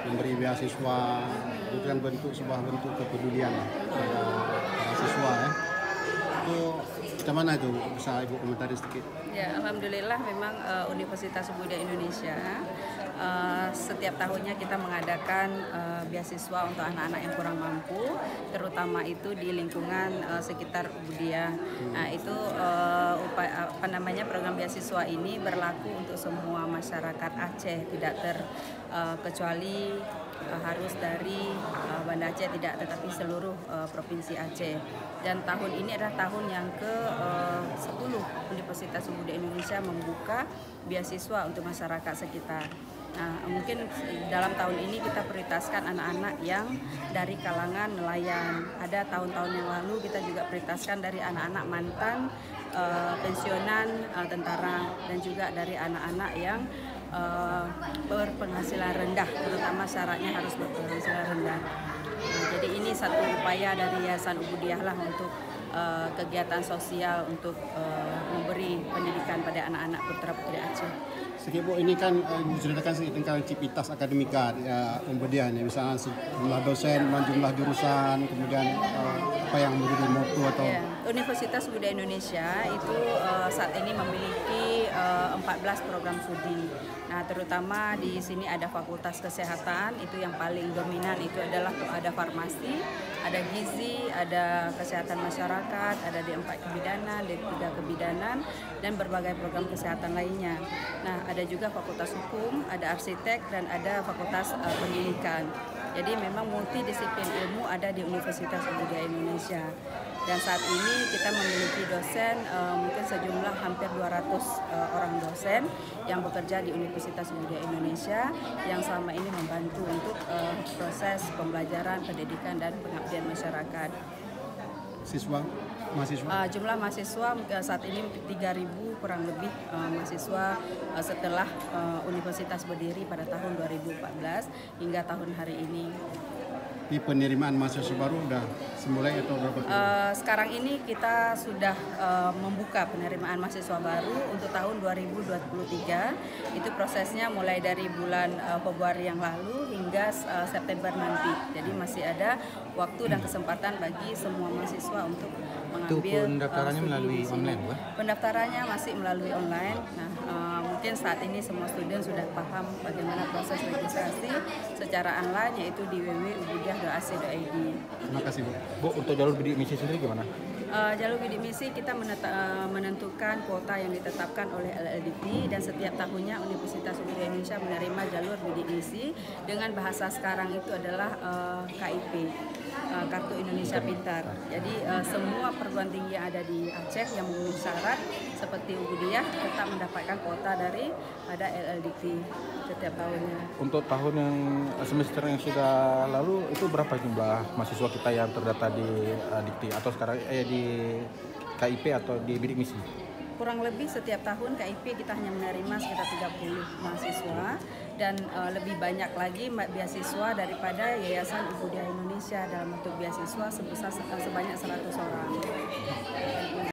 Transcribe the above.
memberi beasiswa itu kan sebuah bentuk kepedulian pada para siswa ya. Itu bagaimana itu, bisa Ibu komentari sedikit? Ya, alhamdulillah memang Universitas Budaya Indonesia setiap tahunnya kita mengadakan beasiswa untuk anak-anak yang kurang mampu, terutama itu di lingkungan sekitar Ubudiah. Nah, itu program beasiswa ini berlaku untuk semua masyarakat Aceh, tidak terkecuali harus dari Banda Aceh, tidak, tetapi seluruh provinsi Aceh. Dan tahun ini adalah tahun yang ke-10 Universitas Budaya Indonesia membuka beasiswa untuk masyarakat sekitar. Nah, mungkin dalam tahun ini kita prioritaskan anak-anak yang dari kalangan nelayan. Ada tahun-tahun yang lalu kita juga prioritaskan dari anak-anak mantan pensiunan tentara, dan juga dari anak-anak yang berpenghasilan rendah, terutama syaratnya harus berpenghasilan rendah. Nah, jadi ini satu upaya dari Yayasan Ubudiah lah untuk kegiatan sosial untuk memberi pendidikan pada anak-anak putra-putri Aceh. Sedikit Bu, ini kan diceritakan sedikit tentang civitas akademika ya, Ubudiah nih, misalnya jumlah dosen, jumlah jurusan, kemudian apa yang menjadi moto atau ya, Universitas Budaya Indonesia itu saat ini memiliki 14 program studi. Nah, terutama di sini ada Fakultas Kesehatan, itu yang paling dominan itu adalah ada farmasi, ada gizi, ada kesehatan masyarakat, ada D4 kebidanan, D3 kebidanan, dan berbagai program kesehatan lainnya. Nah, ada juga Fakultas Hukum, ada arsitek, dan ada Fakultas Pendidikan. Jadi memang multidisiplin ilmu ada di Universitas Budaya Indonesia. Dan saat ini kita memiliki dosen mungkin sejumlah hampir 200 orang dosen yang bekerja di Universitas Budaya Indonesia yang selama ini membantu untuk proses pembelajaran, pendidikan, dan pengabdian masyarakat. Mahasiswa? Jumlah mahasiswa saat ini 3.000 kurang lebih mahasiswa setelah universitas berdiri pada tahun 2014 hingga tahun hari ini. Di penerimaan mahasiswa baru udah semulai atau berapa? Sekarang ini kita sudah membuka penerimaan mahasiswa baru untuk tahun 2023. Itu prosesnya mulai dari bulan Februari yang lalu hingga September nanti. Jadi masih ada waktu dan kesempatan bagi semua mahasiswa untuk mengambil. Itu pendaftarannya melalui online, Bu? Pendaftarannya masih melalui online. Nah, mungkin saat ini semua student sudah paham bagaimana proses registrasi secara online, yaitu di www.ubudiah.ac.id. Terima kasih Bu. Bu, untuk jalur bidik misi sendiri gimana? Jalur bidik misi kita menentukan kuota yang ditetapkan oleh LLDP, dan setiap tahunnya Universitas Budaya Indonesia menerima jalur bidik misi dengan bahasa sekarang itu adalah KIP, Kartu Indonesia Pintar. Jadi semua perguruan tinggi yang ada di Aceh yang memenuhi syarat seperti Ubudiah tetap mendapatkan kuota dari ada LLDP setiap tahunnya. Untuk tahun yang semester yang sudah lalu itu berapa jumlah mahasiswa kita yang terdata di Dikti atau sekarang di KIP atau di bidik misi? Kurang lebih setiap tahun KIP kita hanya menerima sekitar 30 mahasiswa, dan lebih banyak lagi beasiswa daripada Yayasan Ubudiah Indonesia dalam bentuk beasiswa sebanyak 100 orang.